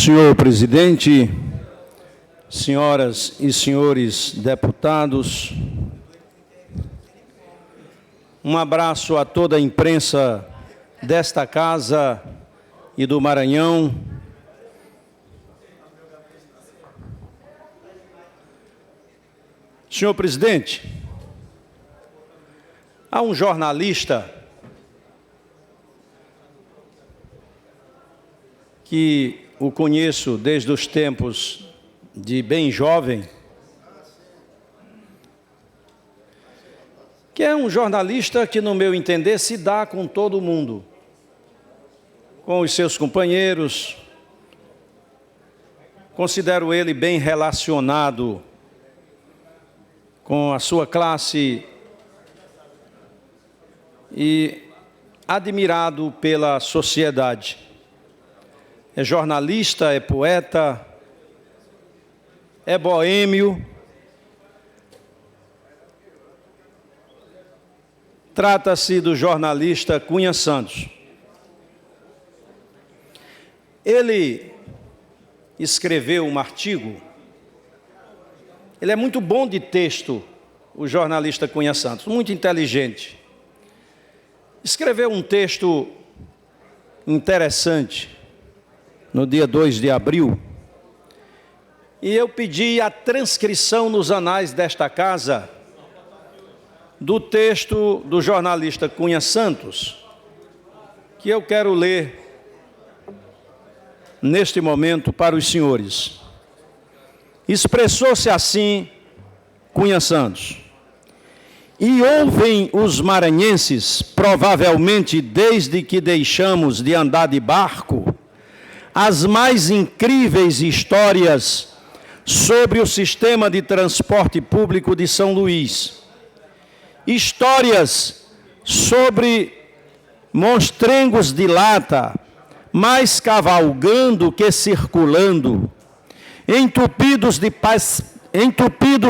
Senhor presidente, senhoras e senhores deputados, um abraço a toda a imprensa desta casa e do Maranhão. Senhor presidente, há um jornalista que o conheço desde os tempos de bem jovem, que é um jornalista que, no meu entender, se dá com todo mundo, com os seus companheiros. Considero ele bem relacionado com a sua classe e admirado pela sociedade. É jornalista, é poeta, é boêmio. Trata-se do jornalista Cunha Santos. Ele escreveu um artigo. Ele é muito bom de texto, o jornalista Cunha Santos, muito inteligente. Escreveu um texto interessante no dia 2 de abril, e eu pedi a transcrição nos anais desta casa do texto do jornalista Cunha Santos, que eu quero ler neste momento para os senhores. Expressou-se assim Cunha Santos: e ouvem os maranhenses, provavelmente desde que deixamos de andar de barco, as mais incríveis histórias sobre o sistema de transporte público de São Luís. Histórias sobre monstrengos de lata, mais cavalgando que circulando, entupidos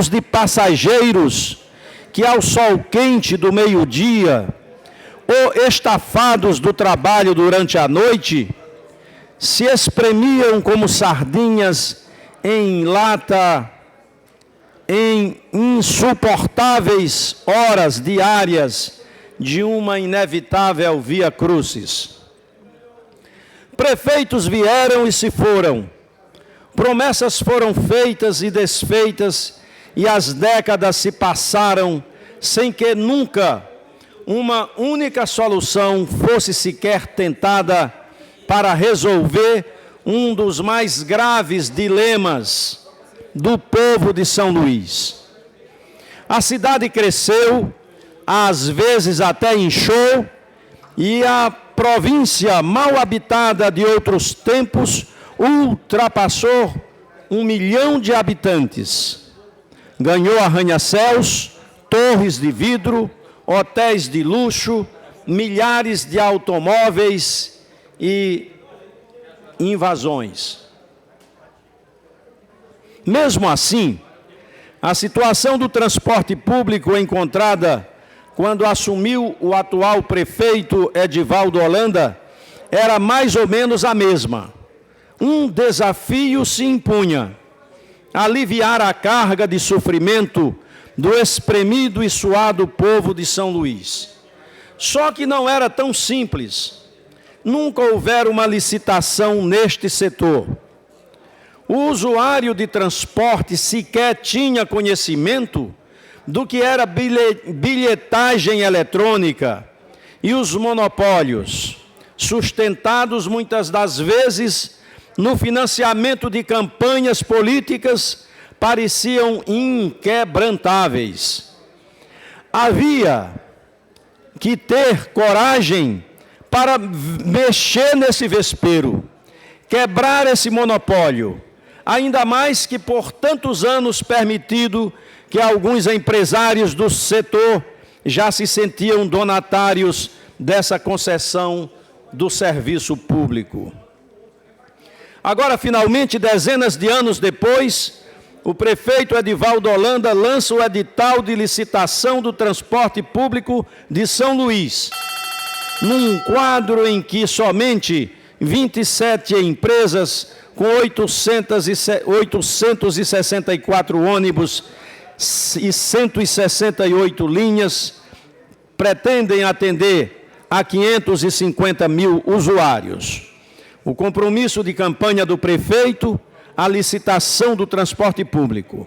de passageiros que ao sol quente do meio-dia, ou estafados do trabalho durante a noite, se espremiam como sardinhas em lata em insuportáveis horas diárias de uma inevitável via crucis. Prefeitos vieram e se foram, promessas foram feitas e desfeitas, e as décadas se passaram sem que nunca uma única solução fosse sequer tentada para resolver um dos mais graves dilemas do povo de São Luís. A cidade cresceu, às vezes até inchou, e a província mal habitada de outros tempos ultrapassou 1 milhão de habitantes. Ganhou arranha-céus, torres de vidro, hotéis de luxo, milhares de automóveis e invasões. Mesmo assim, a situação do transporte público encontrada quando assumiu o atual prefeito Edivaldo Holanda era mais ou menos a mesma. Um desafio se impunha: aliviar a carga de sofrimento do espremido e suado povo de São Luís. Só que não era tão simples. Nunca houvera uma licitação neste setor. O usuário de transporte sequer tinha conhecimento do que era bilhetagem eletrônica, e os monopólios, sustentados muitas das vezes no financiamento de campanhas políticas, pareciam inquebrantáveis. Havia que ter coragem para mexer nesse vespeiro, quebrar esse monopólio, ainda mais que por tantos anos permitido que alguns empresários do setor já se sentiam donatários dessa concessão do serviço público. Agora, finalmente, dezenas de anos depois, o prefeito Edivaldo Holanda lança o edital de licitação do transporte público de São Luís, num quadro em que somente 27 empresas com 864 ônibus e 168 linhas, pretendem atender a 550 mil usuários. O compromisso de campanha do prefeito, a licitação do transporte público,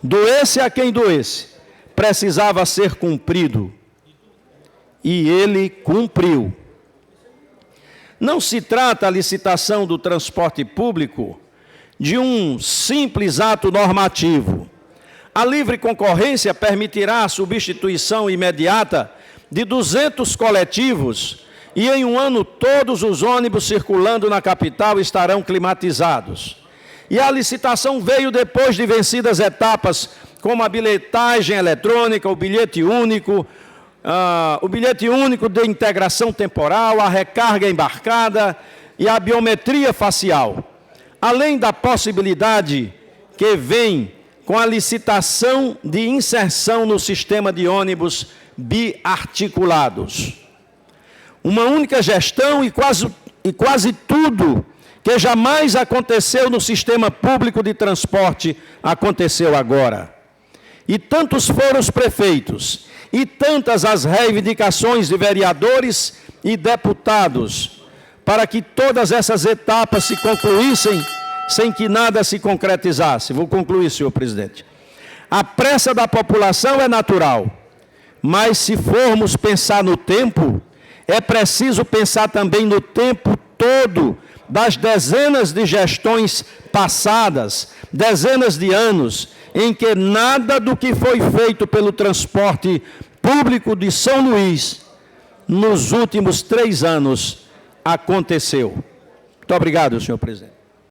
doesse a quem doesse, precisava ser cumprido. E ele cumpriu. Não se trata a licitação do transporte público de um simples ato normativo. A livre concorrência permitirá a substituição imediata de 200 coletivos e em um ano todos os ônibus circulando na capital estarão climatizados. E a licitação veio depois de vencidas etapas como a bilhetagem eletrônica, o bilhete único de integração temporal, a recarga embarcada e a biometria facial, além da possibilidade que vem com a licitação de inserção no sistema de ônibus biarticulados. Uma única gestão e quase tudo que jamais aconteceu no sistema público de transporte aconteceu agora. E tantos foram os prefeitos, e tantas as reivindicações de vereadores e deputados, para que todas essas etapas se concluíssem sem que nada se concretizasse. Vou concluir, senhor presidente. A pressa da população é natural, mas se formos pensar no tempo, é preciso pensar também no tempo todo das dezenas de gestões passadas, dezenas de anos, em que nada do que foi feito pelo transporte público de São Luís nos últimos 3 anos aconteceu. Muito obrigado, senhor presidente.